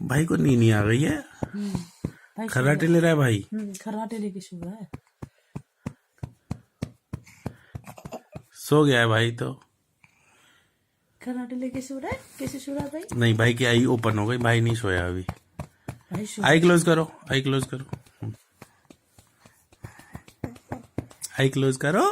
भाई को नींद नहीं आ गई है। भाई खर्राटे ले रहा है भाई। खर्राटे लेके सो रहा है। सो गया है भाई तो। खर्राटे लेके सो रहा है। कैसे सो रहा है भाई? नहीं, भाई की आई ओपन हो गई, भाई नहीं सोया अभी। भाई सो आई क्लोज करो, आई क्लोज करो, आई क्लोज करो।